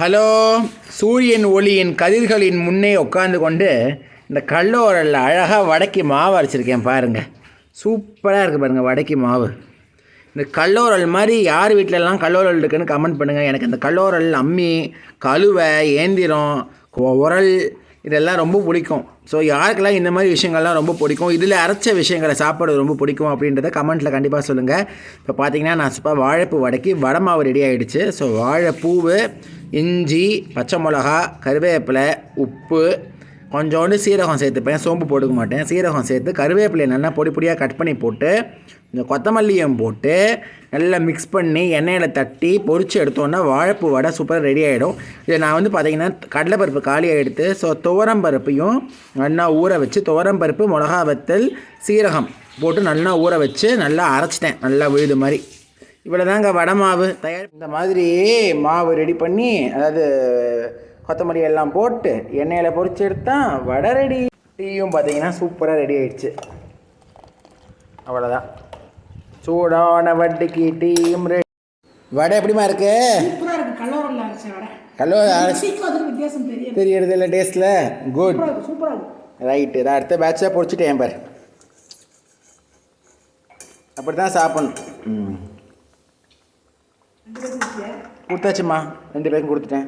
Hello, சூரியன் ஒளியின் கதிர்களின் முன்னே உட்காந்து கொண்டு இந்த கல்லோரலில் அழகாக வடக்கி மாவு அரைச்சிருக்கேன் பாருங்கள். சூப்பராக இருக்குது பாருங்கள் வடக்கி மாவு. இந்த கல்லோரல் மாதிரி யார் வீட்டிலலாம் கல்லோரல் இருக்குதுன்னு கமெண்ட் பண்ணுங்கள். எனக்கு இந்த கல்லோரல், அம்மி, கழுவை, ஏந்திரம், உரல் இதெல்லாம் ரொம்ப பிடிக்கும். ஸோ யாருக்கெல்லாம் இந்த மாதிரி விஷயங்கள்லாம் ரொம்ப பிடிக்கும், இதில் அரைச்ச விஷயங்களை சாப்பாடு ரொம்ப பிடிக்கும் அப்படின்றத கமெண்ட்டில் கண்டிப்பாக சொல்லுங்கள். இப்போ பார்த்தீங்கன்னா நான் வாழைப்பூ வடக்கி வடை மாவு ரெடி ஆகிடுச்சு. ஸோ வாழைப்பூவு, இஞ்சி, பச்சை மிளகா, கருவேப்பிலை, உப்பு, கொஞ்சோண்டு சீரகம் சேர்த்துப்பேன். சோம்பு போட்டுக்க மாட்டேன். சீரகம் சேர்த்து கருவேப்பிலையை நல்லா பொடி பொடியாக கட் பண்ணி போட்டு இந்த கொத்தமல்லியும் போட்டு நல்லா மிக்ஸ் பண்ணி எண்ணெயில் தட்டி பொரித்து எடுத்தோன்னா வாழைப்பூ வடை சூப்பராக ரெடி ஆகிடும். இதை நான் பார்த்திங்கன்னா கடலைப்பருப்பு காலியாக எடுத்து துவரம்பருப்பையும் நல்லா ஊற வச்சு துவரம்பருப்பு, மிளகா வத்தல், சீரகம் போட்டு நல்லா ஊற வச்சு நல்லா அரைச்சிட்டேன், நல்லா விழுது மாதிரி. இவ்வளோ தாங்க வடை மாவு தயார். இந்த மாதிரி மாவு ரெடி பண்ணி, அதாவது கொத்தமல்லி எல்லாம் போட்டு எண்ணெயில் பொரிச்சு எடுத்தால் வடை ரெடி. டீயும் பார்த்தீங்கன்னா சூப்பராக ரெடி ஆகிடுச்சு. அவ்வளோதான், சூடான வடைக்கு டீயும் ரெடி. வடை எப்படிமா இருக்கு? தெரியறது இல்லை டேஸ்ட்டில். Good, right. இதை அடுத்த பேட்சாக பொரிச்சுட்டேன் பாரு. அப்படி தான் சாப்பிட்ணும். கொடுத்தாச்சும்மா, 2 பேருக்கும் கொடுத்துட்டேன்.